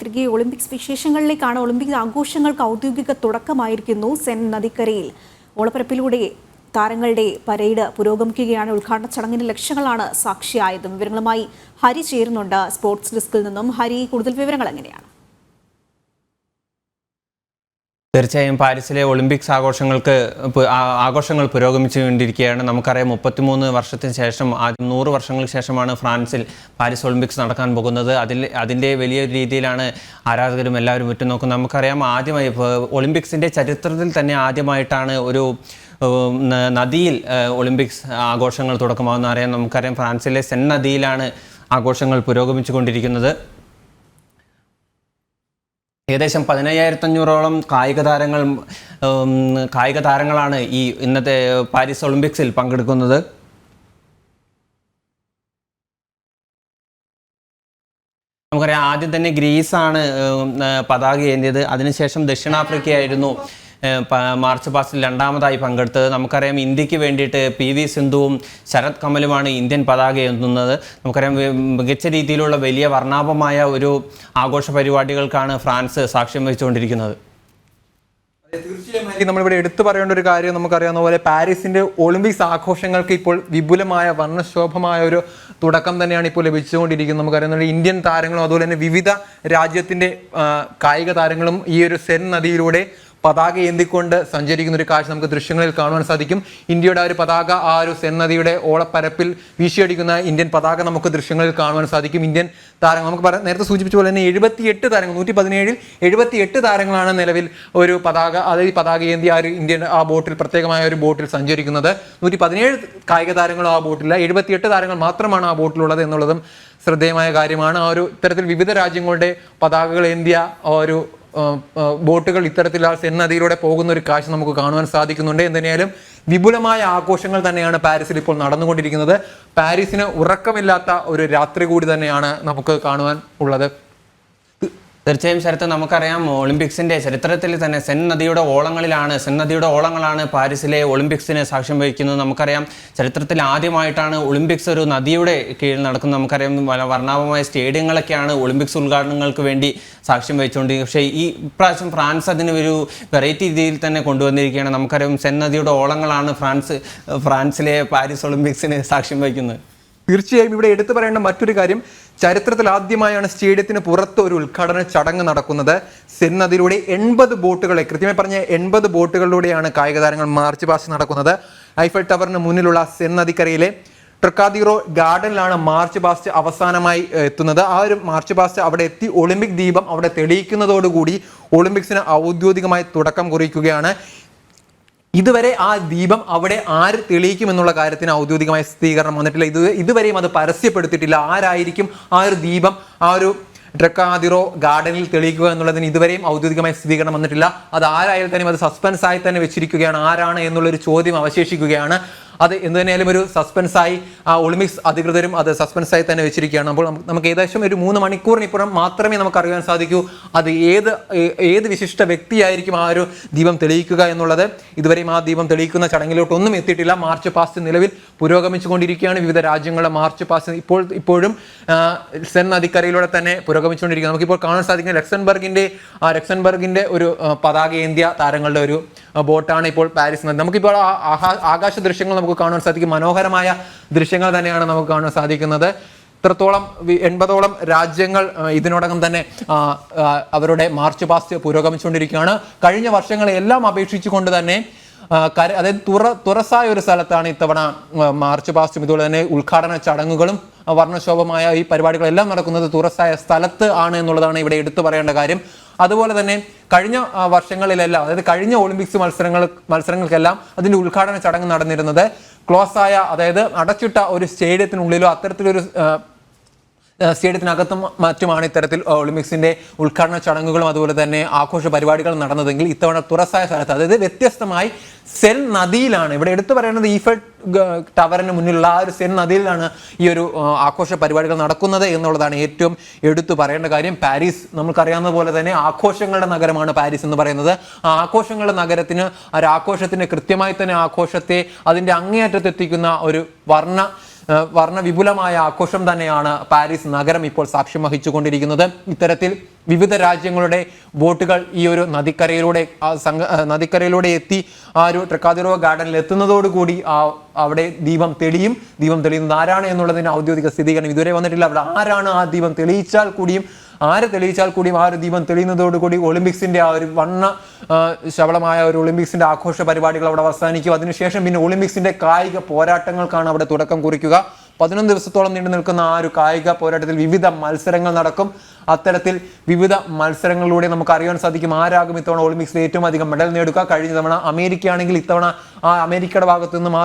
തിരികെ Olympics വിശേഷങ്ങളിലേക്കാണ്. Olympics ആഘോഷങ്ങൾക്ക് ഔദ്യോഗിക തുടക്കമായിരിക്കുന്നു. സെൻ നദിക്കരയിൽ ഓളപ്പരപ്പിലൂടെ താരങ്ങളുടെ പരേഡ് പുരോഗമിക്കുകയാണ്. ഉദ്ഘാടന ചടങ്ങിന്റെ ലക്ഷ്യങ്ങളാണ് സാക്ഷിയായതും. വിവരങ്ങളുമായി ഹരി ചേരുന്നുണ്ട് സ്പോർട്സ് ഡെസ്കിൽ നിന്നും. ഹരി, കൂടുതൽ വിവരങ്ങൾ എങ്ങനെയാണ്? തീർച്ചയായും പാരീസിലെ ഒളിമ്പിക്സ് ആഘോഷങ്ങൾ പുരോഗമിച്ചുകൊണ്ടിരിക്കുകയാണ്. നമുക്കറിയാം 33 വർഷത്തിന് ശേഷം, ആദ്യം 100 വർഷങ്ങൾക്ക് ശേഷമാണ് ഫ്രാൻസിൽ പാരീസ് ഒളിമ്പിക്സ് നടക്കാൻ പോകുന്നത്. അതിൻ്റെ വലിയ രീതിയിലാണ് ആരാധകരും എല്ലാവരും ഉറ്റുനോക്കുന്നത്. നമുക്കറിയാം, ആദ്യമായി ഒളിമ്പിക്സിൻ്റെ ചരിത്രത്തിൽ തന്നെ ആദ്യമായിട്ടാണ് ഒരു നദിയിൽ ഒളിമ്പിക്സ് ആഘോഷങ്ങൾ തുടക്കമാകുന്നത്. നമുക്കറിയാം ഫ്രാൻസിലെ സെൻ നദിയിലാണ് ആഘോഷങ്ങൾ പുരോഗമിച്ചുകൊണ്ടിരിക്കുന്നത്. ഏകദേശം 15,500ഓളം കായിക താരങ്ങളാണ് ഈ ഇന്നത്തെ പാരീസ് ഒളിമ്പിക്സിൽ പങ്കെടുക്കുന്നത്. നമുക്കറിയാം, ആദ്യം തന്നെ ഗ്രീസാണ് പതാക ഏന്തിയത്. അതിനുശേഷം ദക്ഷിണാഫ്രിക്കയായിരുന്നു മാർച്ച് പാസ്റ്റിൽ രണ്ടാമതായി പങ്കെടുത്തത്. നമുക്കറിയാം, ഇന്ത്യക്ക് വേണ്ടിയിട്ട് PV സിന്ധുവും ശരത് കമലുമാണ് ഇന്ത്യൻ പതാക ഏന്തുന്നത്. നമുക്കറിയാം, മികച്ച രീതിയിലുള്ള വലിയ വർണ്ണാഭമായ ഒരു ആഘോഷ പരിപാടികൾക്കാണ് ഫ്രാൻസ് സാക്ഷ്യം വഹിച്ചുകൊണ്ടിരിക്കുന്നത്. തീർച്ചയായും നമ്മളിവിടെ എടുത്തു പറയേണ്ട ഒരു കാര്യം, നമുക്കറിയാവുന്ന പോലെ പാരീസിന്റെ ഒളിമ്പിക്സ് ആഘോഷങ്ങൾക്ക് ഇപ്പോൾ വിപുലമായ വർണ്ണശോഭമായ ഒരു തുടക്കം തന്നെയാണ് ഇപ്പോൾ ലഭിച്ചുകൊണ്ടിരിക്കുന്നത്. നമുക്കറിയാവുന്ന ഇന്ത്യൻ താരങ്ങളും അതുപോലെ തന്നെ വിവിധ രാജ്യത്തിന്റെ കായിക താരങ്ങളും ഈ ഒരു സെൻ നദിയിലൂടെ പതാക ഏന്തിക്കൊണ്ട് സഞ്ചരിക്കുന്ന ഒരു കാഴ്ച നമുക്ക് ദൃശ്യങ്ങളിൽ കാണുവാൻ സാധിക്കും. ഇന്ത്യയുടെ ആ ഒരു പതാക ആ ഒരു സെൻ നദിയുടെ ഓളപ്പരപ്പിൽ വീശിയടിക്കുന്ന ഇന്ത്യൻ പതാക നമുക്ക് ദൃശ്യങ്ങളിൽ കാണുവാൻ സാധിക്കും. ഇന്ത്യൻ താരങ്ങൾ നമുക്ക് നേരത്തെ സൂചിപ്പിച്ച പോലെ തന്നെ 78 താരങ്ങൾ, 117ൽ 78 താരങ്ങളാണ് നിലവിൽ ഒരു പതാക, അതായത് പതാക ഏന്തി ആ ഒരു ഇന്ത്യൻ ആ ബോട്ടിൽ, പ്രത്യേകമായ ഒരു ബോട്ടിൽ സഞ്ചരിക്കുന്നത്. 117 കായിക താരങ്ങളും ആ ബോട്ടില്ല, 78 താരങ്ങൾ മാത്രമാണ് ആ ബോട്ടിലുള്ളത് എന്നുള്ളതും ശ്രദ്ധേയമായ കാര്യമാണ്. ആ ഒരു ഇത്തരത്തിൽ വിവിധ രാജ്യങ്ങളുടെ പതാകകൾ ഏന്തിയ ഒരു ബോട്ടുകൾ ഇത്തരത്തിൽ ആ സെൻ നദിയിലൂടെ പോകുന്ന ഒരു കാഴ്ച നമുക്ക് കാണുവാൻ സാധിക്കുന്നുണ്ട്. എന്തായാലും വിപുലമായ ആഘോഷങ്ങൾ തന്നെയാണ് പാരീസിൽ ഇപ്പോൾ നടന്നുകൊണ്ടിരിക്കുന്നത്. പാരീസിന് ഉറക്കമില്ലാത്ത ഒരു രാത്രി കൂടി തന്നെയാണ് നമുക്ക് കാണുവാൻ ഉള്ളത്. തീർച്ചയായും ശരത്ത്, നമുക്കറിയാം, ഒളിമ്പിക്സിൻ്റെ ചരിത്രത്തിൽ തന്നെ സെൻ നദിയുടെ ഓളങ്ങളാണ് പാരീസിലെ ഒളിമ്പിക്സിന് സാക്ഷ്യം വഹിക്കുന്നത്. നമുക്കറിയാം, ചരിത്രത്തിൽ ആദ്യമായിട്ടാണ് ഒളിമ്പിക്സ് ഒരു നദിയുടെ കീഴിൽ നടക്കുന്നത്. നമുക്കറിയാം, വർണ്ണാഭമായ സ്റ്റേഡിയങ്ങളൊക്കെയാണ് ഒളിമ്പിക്സ് ഉദ്ഘാടനങ്ങൾക്ക് വേണ്ടി സാക്ഷ്യം വഹിച്ചുകൊണ്ടിരിക്കുന്നത്. പക്ഷേ ഈ പ്രാവശ്യം ഫ്രാൻസ് അതിന് ഒരു വെറൈറ്റി രീതിയിൽ തന്നെ കൊണ്ടുവന്നിരിക്കുകയാണ്. നമുക്കറിയാം, സെൻ നദിയുടെ ഓളങ്ങളാണ് ഫ്രാൻസിലെ പാരീസ് ഒളിമ്പിക്സിന് സാക്ഷ്യം വഹിക്കുന്നത്. തീർച്ചയായും ഇവിടെ എടുത്തു പറയേണ്ട മറ്റൊരു കാര്യം, ചരിത്രത്തിൽ ആദ്യമായാണ് സ്റ്റേഡിയത്തിന് പുറത്ത് ഒരു ഉദ്ഘാടന ചടങ്ങ് നടക്കുന്നത്. സെൻ നദിയിലൂടെ 80 ബോട്ടുകളെ, കൃത്യമായി പറഞ്ഞ 80 ബോട്ടുകളിലൂടെയാണ് കായിക താരങ്ങൾ മാർച്ച് പാസ്റ്റ് നടക്കുന്നത്. ഐഫൽ ടവറിന് മുന്നിലുള്ള സെൻ നദിക്കരയിലെ ട്രക്കാദിറോ ഗാർഡനിലാണ് മാർച്ച് പാസ്റ്റ് അവസാനമായി എത്തുന്നത്. ആ ഒരു മാർച്ച് പാസ്റ്റ് അവിടെ എത്തി ഒളിമ്പിക് ദീപം അവിടെ തെളിയിക്കുന്നതോടുകൂടി ഒളിമ്പിക്സിന് ഔദ്യോഗികമായി തുടക്കം കുറിക്കുകയാണ്. ഇതുവരെ ആ ദീപം അവിടെ ആര് തെളിയിക്കും എന്നുള്ള കാര്യത്തിന് ഔദ്യോഗികമായ സ്ഥിരീകരണം വന്നിട്ടില്ല. ഇതുവരെയും അത് പരസ്യപ്പെടുത്തിയിട്ടില്ല. ആരായിരിക്കും ആ ഒരു ദീപം ആ ഒരു ട്രക്കാദിറോ ഗാർഡനിൽ തെളിയിക്കുക എന്നുള്ളതിന് ഇതുവരെയും ഔദ്യോഗികമായ സ്ഥിരീകരണം വന്നിട്ടില്ല. അത് ആരായാലും തന്നെ അത് സസ്പെൻസായി തന്നെ വെച്ചിരിക്കുകയാണ്. ആരാണ് എന്നുള്ളൊരു ചോദ്യം അവശേഷിക്കുകയാണ്. അത് എന്ത് തന്നെയാലും ഒരു സസ്പെൻസായി ഒളിമ്പിക്സ് അധികൃതരും അത് സസ്പെൻസായി തന്നെ വെച്ചിരിക്കുകയാണ്. അപ്പോൾ നമുക്ക് ഏകദേശം ഒരു 3 മണിക്കൂറിനിപ്പുറം മാത്രമേ നമുക്ക് അറിയാൻ സാധിക്കൂ അത് ഏത് വിശിഷ്ട വ്യക്തിയായിരിക്കും ആ ഒരു ദീപം തെളിയിക്കുക എന്നുള്ളത്. ഇതുവരെയും ആ ദീപം തെളിയിക്കുന്ന ചടങ്ങിലോട്ടൊന്നും എത്തിയിട്ടില്ല. മാർച്ച് പാസ്റ്റ് നിലവിൽ പുരോഗമിച്ചുകൊണ്ടിരിക്കുകയാണ്. വിവിധ രാജ്യങ്ങളുടെ മാർച്ച് പാസ്റ്റ് ഇപ്പോഴും സെൻ നദിക്കരയിലൂടെ തന്നെ പുരോഗമിച്ചുകൊണ്ടിരിക്കുകയാണ്. നമുക്കിപ്പോൾ കാണാൻ സാധിക്കുന്നത് ലക്സംബർഗിന്റെ ഒരു പതാക ഏന്ത്യ താരങ്ങളുടെ ഒരു ബോട്ടാണ് ഇപ്പോൾ പാരീസ് നദി. നമുക്കിപ്പോൾ ആകാശ ദൃശ്യങ്ങൾ നമുക്ക് കാണാൻ സാധിക്കും. മനോഹരമായ ദൃശ്യങ്ങൾ തന്നെയാണ് നമുക്ക് കാണാൻ സാധിക്കുന്നത്. ഇത്രത്തോളം 80ഓളം രാജ്യങ്ങൾ ഇതിനോടകം തന്നെ അവരുടെ മാർച്ച് പാസ്റ്റ് പുരോഗമിച്ചുകൊണ്ടിരിക്കുകയാണ്. കഴിഞ്ഞ വർഷങ്ങളെല്ലാം അപേക്ഷിച്ചുകൊണ്ട് തന്നെ അതായത് തുറസായ ഒരു സ്ഥലത്താണ് ഇത്തവണ മാർച്ച് പാസ്റ്റും ഇതുപോലെ തന്നെ ഉദ്ഘാടന ചടങ്ങുകളും വർണ്ണശോഭമായ ഈ പരിപാടികളെല്ലാം നടക്കുന്നത് തുറസായ സ്ഥലത്ത് ആണ് എന്നുള്ളതാണ് ഇവിടെ എടുത്തു പറയേണ്ട കാര്യം. അതുപോലെ തന്നെ കഴിഞ്ഞ വർഷങ്ങളിലെല്ലാം, അതായത് കഴിഞ്ഞ ഒളിമ്പിക്സ് മത്സരങ്ങൾക്കെല്ലാം അതിൻ്റെ ഉദ്ഘാടന ചടങ്ങ് നടന്നിരുന്നത് ക്ലോസ് ആയ, അതായത് അടച്ചിട്ട ഒരു സ്റ്റേഡിയത്തിനുള്ളിലോ അത്തരത്തിലൊരു സ്റ്റേഡിയത്തിനകത്തും മറ്റുമാണ് ഇത്തരത്തിൽ ഒളിമ്പിക്സിന്റെ ഉദ്ഘാടന ചടങ്ങുകളും അതുപോലെ തന്നെ ആഘോഷ പരിപാടികളും നടന്നതെങ്കിൽ ഇത്തവണ തുറസായ സ്ഥലത്ത്, അതായത് വ്യത്യസ്തമായി സെൻ നദിയിലാണ്. ഇവിടെ എടുത്തു പറയുന്നത് ഈഫൽ ടവറിന് മുന്നിലുള്ള ആ ഒരു സെൻ നദിയിലാണ് ഈ ഒരു ആഘോഷ പരിപാടികൾ നടക്കുന്നത് എന്നുള്ളതാണ് ഏറ്റവും എടുത്തു പറയേണ്ട കാര്യം. പാരീസ് നമുക്കറിയാവുന്ന പോലെ തന്നെ ആഘോഷങ്ങളുടെ നഗരമാണ് പാരീസ് എന്ന് പറയുന്നത്. ആ ആഘോഷങ്ങളുടെ നഗരത്തിന് ഒരു ആഘോഷത്തിന് കൃത്യമായി തന്നെ ആഘോഷത്തെ അതിൻ്റെ അങ്ങേയറ്റത്തെത്തിക്കുന്ന ഒരു വർണ്ണ വിപുലമായ ആഘോഷം തന്നെയാണ് പാരീസ് നഗരം ഇപ്പോൾ സാക്ഷ്യം വഹിച്ചുകൊണ്ടിരിക്കുന്നത്. ഇത്തരത്തിൽ വിവിധ രാജ്യങ്ങളുടെ ബോട്ടുകൾ ഈ ഒരു നദിക്കരയിലൂടെ എത്തി ആ ഒരു ട്രക്കാദിറോ ഗാർഡനിൽ എത്തുന്നതോടുകൂടി അവിടെ ദീപം തെളിയുന്നത് ആരാണ് എന്നുള്ളതിന് ഔദ്യോഗിക സ്ഥിരീകരണം ഇതുവരെ വന്നിട്ടില്ല. അവിടെ ആരാണ് ആ ദീപം തെളിയിച്ചാൽ കൂടിയും ആ ഒരു ദീപം തെളിയുന്നതോടുകൂടി ഒളിമ്പിക്സിന്റെ ആ ഒരു ശബളമായ ഒരു ഒളിമ്പിക്സിന്റെ ആഘോഷ പരിപാടികൾ അവിടെ അവസാനിക്കും. അതിനുശേഷം പിന്നെ ഒളിമ്പിക്സിന്റെ കായിക പോരാട്ടങ്ങൾക്കാണ് അവിടെ തുടക്കം കുറിക്കുക. 11 ദിവസത്തോളം നീണ്ടു നിൽക്കുന്ന ആ ഒരു കായിക പോരാട്ടത്തിൽ വിവിധ മത്സരങ്ങൾ നടക്കും. അത്തരത്തിൽ വിവിധ മത്സരങ്ങളിലൂടെ നമുക്ക് അറിയാൻ സാധിക്കും ആരാകും ഇത്തവണ ഒളിമ്പിക്സിൽ ഏറ്റവും അധികം മെഡൽ നേടുക. കഴിഞ്ഞ തവണ അമേരിക്കയാണെങ്കിൽ ഇത്തവണ ആ അമേരിക്കയുടെ ഭാഗത്തു നിന്നും ആ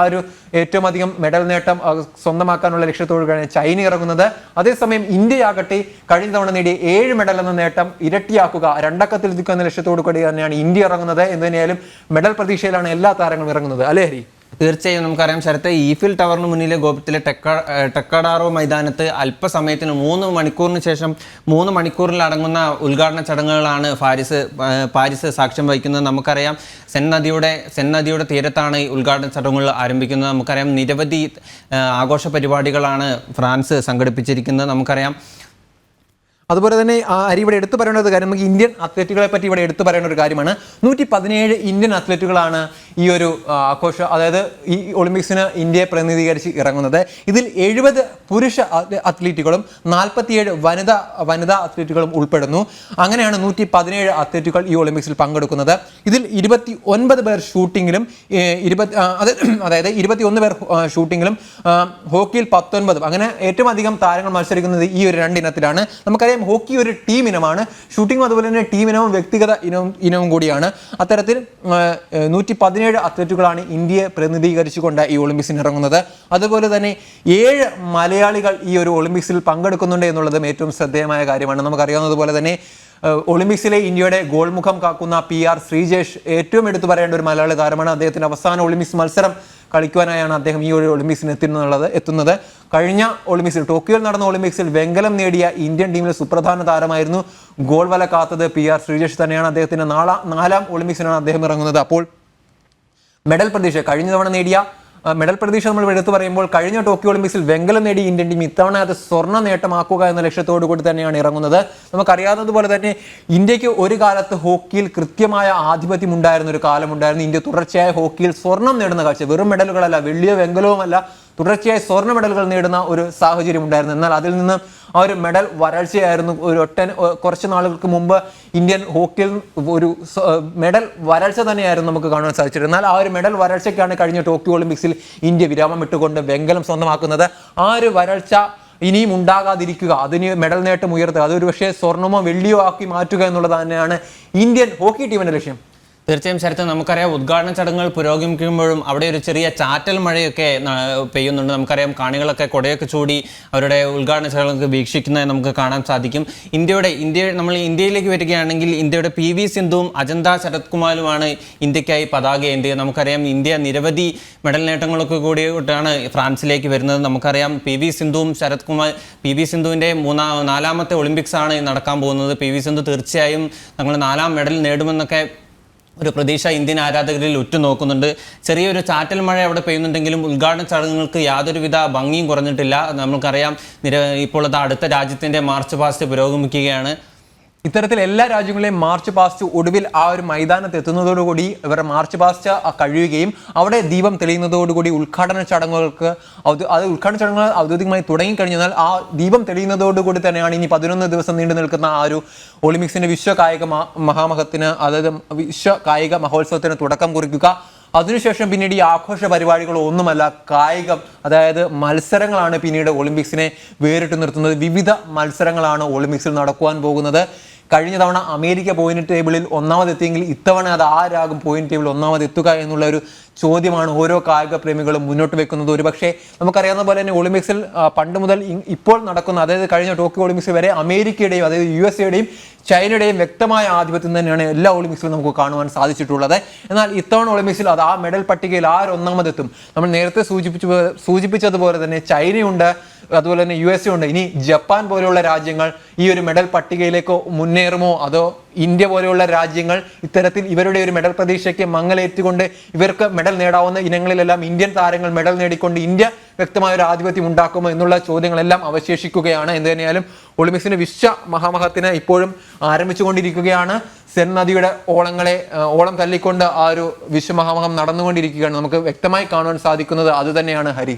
ഒരു ഏറ്റവും അധികം മെഡൽ നേട്ടം സ്വന്തമാക്കാനുള്ള ലക്ഷ്യത്തോടുകൂടിയാണ് ചൈന ഇറങ്ങുന്നത്. അതേസമയം ഇന്ത്യയാകട്ടെ കഴിഞ്ഞ തവണ നേടിയ 7 മെഡൽ എന്ന നേട്ടം ഇരട്ടിയാക്കുക, 2 അക്കത്തിൽ എത്തിക്കുക എന്ന ലക്ഷ്യത്തോടു കൂടി തന്നെയാണ് ഇന്ത്യ ഇറങ്ങുന്നത്. എന്തുതന്നെയാലും മെഡൽ പ്രതീക്ഷയിലാണ് എല്ലാ താരങ്ങളും ഇറങ്ങുന്നത്. അല്ലേ ഹരി? തീർച്ചയായും നമുക്കറിയാം ശരത്ത്, ഈഫിൽ ടവറിന് മുന്നിലെ ഗോപുരത്തിലെ ടെക്കഡാറോ മൈതാനത്ത് അല്പസമയത്തിന് 3 മണിക്കൂറിന് ശേഷം 3 മണിക്കൂറിൽ അടങ്ങുന്ന ഉദ്ഘാടന ചടങ്ങുകളാണ് പാരീസ് സാക്ഷ്യം വഹിക്കുന്നത്. നമുക്കറിയാം സെൻ നദിയുടെ തീരത്താണ് ഈ ഉദ്ഘാടന ചടങ്ങുകൾ ആരംഭിക്കുന്നത്. നമുക്കറിയാം നിരവധി ആഘോഷ പരിപാടികളാണ് ഫ്രാൻസ് സംഘടിപ്പിച്ചിരിക്കുന്നത്. നമുക്കറിയാം അതുപോലെ തന്നെ ഇവിടെ എടുത്തു പറയേണ്ട ഒരു കാര്യം, നമുക്ക് ഇന്ത്യൻ അത്ലറ്റുകളെ പറ്റി ഇവിടെ എടുത്തു പറയേണ്ട ഒരു കാര്യമാണ്. 117 ഇന്ത്യൻ അത്ലറ്റുകളാണ് ഈ ഒരു അതായത് ഈ ഒളിമ്പിക്സിന് ഇന്ത്യയെ പ്രതിനിധീകരിച്ച് ഇറങ്ങുന്നത്. ഇതിൽ 70 പുരുഷ അത്ലറ്റുകളും 47 വനിതാ അത്ലറ്റുകളും ഉൾപ്പെടുന്നു. അങ്ങനെയാണ് 117 അത്ലറ്റുകൾ ഈ ഒളിമ്പിക്സിൽ പങ്കെടുക്കുന്നത്. ഇതിൽ 29 പേർ ഷൂട്ടിങ്ങിലും 21 പേർ ഷൂട്ടിങ്ങിലും ഹോക്കിയിൽ 19, അങ്ങനെ ഏറ്റവും അധികം താരങ്ങൾ മത്സരിക്കുന്നത് ഈ ഒരു 2 ഇനത്തിലാണ്. നമുക്കറിയാം ഹോക്കി ഒരു ടീം ഇനമാണ്, ഷൂട്ടിംഗ് അതുപോലെ തന്നെ ടീം ഇനവും വ്യക്തിഗത ഇനവും കൂടിയാണ്. അത്തരത്തിൽ 117 അത്ലറ്റുകളാണ് ഇന്ത്യയെ പ്രതിനിധീകരിച്ചുകൊണ്ട് ഈ ഒളിമ്പിക്സിന് ഇറങ്ങുന്നത്. അതുപോലെ തന്നെ 7 മലയാളികൾ ഈ ഒരു ഒളിമ്പിക്സിൽ പങ്കെടുക്കുന്നുണ്ട് എന്നുള്ളതും ഏറ്റവും ശ്രദ്ധേയമായ കാര്യമാണ്. നമുക്കറിയാവുന്നതുപോലെ തന്നെ ഒളിമ്പിക്സിലെ ഇന്ത്യയുടെ ഗോൾമുഖം കാക്കുന്ന PR ശ്രീജേഷ് ഏറ്റവും എടുത്തു പറയേണ്ട ഒരു മലയാളി താരമാണ്. അദ്ദേഹത്തിന്റെ അവസാന ഒളിമ്പിക്സ് മത്സരം കളിക്കുവാനായാണ് അദ്ദേഹം ഈ ഒരു ഒളിമ്പിക്സിന് എത്തുന്നത്. കഴിഞ്ഞ ഒളിമ്പിക്സിൽ ടോക്കിയോയിൽ നടന്ന ഒളിമ്പിക്സിൽ വെങ്കലം നേടിയ ഇന്ത്യൻ ടീമിലെ സുപ്രധാന താരമായിരുന്നു. ഗോൾ വല കാത്തത് PR ശ്രീജേഷ് തന്നെയാണ്. അദ്ദേഹത്തിന്റെ 4ാം ഒളിമ്പിക്സിനാണ് അദ്ദേഹം ഇറങ്ങുന്നത്. അപ്പോൾ മെഡൽ പ്രതീക്ഷ കഴിഞ്ഞ തവണ നേടിയ മെഡൽ പ്രതീക്ഷ നമ്മൾ എടുത്തു പറയുമ്പോൾ കഴിഞ്ഞ ടോക്കിയോ ഒളിമ്പിക്സിൽ വെങ്കലം നേടി ഇന്ത്യൻ ടീം ഇത്തവണ അത് സ്വർണ്ണ നേട്ടമാക്കുക എന്ന ലക്ഷ്യത്തോടു കൂടി തന്നെയാണ് ഇറങ്ങുന്നത്. നമുക്കറിയാവുന്നതുപോലെ തന്നെ ഇന്ത്യക്ക് ഒരു കാലത്ത് ഹോക്കിയിൽ കൃത്യമായ ആധിപത്യം ഉണ്ടായിരുന്ന ഒരു കാലമുണ്ടായിരുന്നു. ഇന്ത്യ തുടർച്ചയായ ഹോക്കിയിൽ സ്വർണം നേടുന്ന കാഴ്ച, വെറും മെഡലുകളല്ല, വെള്ളിയോ വെങ്കലവുമല്ല, തുടർച്ചയായി സ്വർണ്ണ മെഡലുകൾ നേടുന്ന ഒരു സാഹചര്യം ഉണ്ടായിരുന്നു. എന്നാൽ അതിൽ നിന്ന് ആ ഒരു മെഡൽ വരൾച്ചയായിരുന്നു. കുറച്ച് നാളുകൾക്ക് മുമ്പ് ഇന്ത്യൻ ഹോക്കിയിൽ ഒരു മെഡൽ വരൾച്ച തന്നെയായിരുന്നു നമുക്ക് കാണാൻ സാധിച്ചത്. എന്നാൽ ആ ഒരു മെഡൽ വരൾച്ചയ്ക്കാണ് കഴിഞ്ഞ ടോക്കിയോ ഒളിമ്പിക്സിൽ ഇന്ത്യ വിരാമം ഇട്ടുകൊണ്ട് വെങ്കലം സ്വന്തമാക്കുന്നത്. ആ ഒരു വരൾച്ച ഇനിയും ഉണ്ടാകാതിരിക്കുക, അതിന് മെഡൽ നേട്ടം ഉയർത്തുക, അതൊരു പക്ഷേ സ്വർണ്ണമോ വെള്ളിയോ ആക്കി മാറ്റുക എന്നുള്ളത് തന്നെയാണ് ഇന്ത്യൻ ഹോക്കി ടീമിന്റെ ലക്ഷ്യം. തീർച്ചയായും ശരത്ത്, നമുക്കറിയാം ഉദ്ഘാടന ചടങ്ങുകൾ പുരോഗമിക്കുമ്പോഴും അവിടെ ഒരു ചെറിയ ചാറ്റൽ മഴയൊക്കെ പെയ്യുന്നുണ്ട്. നമുക്കറിയാം കാണികളൊക്കെ കൊടയൊക്കെ ചൂടി അവരുടെ ഉദ്ഘാടന ചടങ്ങുകൾ വീക്ഷിക്കുന്നത് നമുക്ക് കാണാൻ സാധിക്കും. നമ്മൾ ഇന്ത്യയിലേക്ക് വരികയാണെങ്കിൽ ഇന്ത്യയുടെ PV സിന്ധുവും അജന്ത ശരത് കുമാറുമാണ് ഇന്ത്യക്കായി പതാക ഏന്തിയത്. നമുക്കറിയാം ഇന്ത്യ നിരവധി മെഡൽ നേട്ടങ്ങളൊക്കെ കൂടിയിട്ടാണ് ഫ്രാൻസിലേക്ക് വരുന്നത്. നമുക്കറിയാം PV സിന്ധുവിൻ്റെ 4ാമത്തെ ഒളിമ്പിക്സ് ആണ് നടക്കാൻ പോകുന്നത്. PV സിന്ധു തീർച്ചയായും തങ്ങൾ 4ാം മെഡൽ നേടുമെന്നൊക്കെ ഒരു പ്രതീക്ഷ ഇന്ത്യൻ ആരാധകരിൽ ഉറ്റുനോക്കുന്നുണ്ട്. ചെറിയൊരു ചാറ്റൽ മഴ അവിടെ പെയ്യുന്നുണ്ടെങ്കിലും ഉദ്ഘാടന ചടങ്ങുകൾക്ക് യാതൊരുവിധ ഭംഗിയും കുറഞ്ഞിട്ടില്ല. നമുക്കറിയാം ഇപ്പോൾ അടുത്ത രാജ്യത്തിൻ്റെ മാർച്ച് പാസ്റ്റ് പുരോഗമിക്കുകയാണ്. ഇത്തരത്തിൽ എല്ലാ രാജ്യങ്ങളെയും മാർച്ച് പാസ്റ്റ് ഒടുവിൽ ആ ഒരു മൈതാനത്ത് എത്തുന്നതോടുകൂടി ഇവരുടെ മാർച്ച് പാസ്റ്റ് കഴിയുകയും അവിടെ ദീപം തെളിയുന്നതോടുകൂടി ഉദ്ഘാടന ചടങ്ങുകൾ ഔദ്യോഗികമായി തുടങ്ങിക്കഴിഞ്ഞാൽ ആ ദീപം തെളിയുന്നതോടുകൂടി തന്നെയാണ് ഇനി 11 ദിവസം നീണ്ടു നിൽക്കുന്ന ആ ഒരു ഒളിമ്പിക്സിന്റെ വിശ്വ കായിക മഹാമഹത്തിന്, അതായത് വിശ്വ കായിക മഹോത്സവത്തിന് തുടക്കം കുറിക്കുക. അതിനുശേഷം പിന്നീട് ഈ ആഘോഷ പരിപാടികളോ ഒന്നുമല്ല, കായികം, അതായത് മത്സരങ്ങളാണ് പിന്നീട് ഒളിമ്പിക്സിനെ വേറിട്ട് നിർത്തുന്നത്. വിവിധ മത്സരങ്ങളാണ് ഒളിമ്പിക്സിൽ നടക്കുവാൻ പോകുന്നത്. കഴിഞ്ഞ തവണ അമേരിക്ക പോയിന്റ് ടേബിളിൽ ഒന്നാമതെത്തിയെങ്കിൽ ഇത്തവണ അത് ആരാകും പോയിന്റ് ടേബിൾ ഒന്നാമതെത്തുക എന്നുള്ള ഒരു ചോദ്യമാണ് ഓരോ കായിക പ്രേമികളും മുന്നോട്ട് വെക്കുന്നത്. ഒരുപക്ഷെ നമുക്കറിയാവുന്ന പോലെ തന്നെ ഒളിമ്പിക്സിൽ പണ്ട് മുതൽ ഇപ്പോൾ നടക്കുന്ന, അതായത് കഴിഞ്ഞ ടോക്കിയോ ഒളിമ്പിക്സ് വരെ അമേരിക്കയുടെയും അതായത് USA ചൈനയുടെയും വ്യക്തമായ ആധിപത്യം തന്നെയാണ് എല്ലാ ഒളിമ്പിക്സിലും നമുക്ക് കാണുവാൻ സാധിച്ചിട്ടുള്ളത്. എന്നാൽ ഇത്തവണ ഒളിമ്പിക്സിൽ അത് ആ മെഡൽ പട്ടികയിൽ ആരൊന്നാമതെത്തും? നമ്മൾ നേരത്തെ സൂചിപ്പിച്ചതുപോലെ തന്നെ ചൈനയുണ്ട്, അതുപോലെ തന്നെ USA ഉണ്ട്. ഇനി ജപ്പാൻ പോലെയുള്ള രാജ്യങ്ങൾ ഈ ഒരു മെഡൽ പട്ടികയിലേക്ക് മുന്നേറുമോ, അതോ ഇന്ത്യ പോലെയുള്ള രാജ്യങ്ങൾ ഇത്തരത്തിൽ ഇവരുടെ ഒരു മെഡൽ പ്രതീക്ഷയ്ക്ക് മങ്ങലേറ്റുകൊണ്ട് ഇവർക്ക് മെഡൽ മെഡൽ നേടാവുന്ന ഇനങ്ങളിലെല്ലാം ഇന്ത്യൻ താരങ്ങൾ മെഡൽ നേടിക്കൊണ്ട് ഇന്ത്യ വ്യക്തമായ ഒരു ആധിപത്യം ഉണ്ടാക്കുമോ എന്നുള്ള ചോദ്യങ്ങളെല്ലാം അവശേഷിക്കുകയാണ്. എന്ത് തന്നെയായാലും ഒളിമ്പിക്സിന്റെ വിശ്വമഹാമഹത്തിന് ഇപ്പോഴും ആരംഭിച്ചുകൊണ്ടിരിക്കുകയാണ്. സെൻ നദിയുടെ ഓളം തല്ലിക്കൊണ്ട് ആ ഒരു വിശ്വമഹാമഹം നടന്നുകൊണ്ടിരിക്കുകയാണ്. നമുക്ക് വ്യക്തമായി കാണുവാൻ സാധിക്കുന്നത് അത് തന്നെയാണ് ഹരി.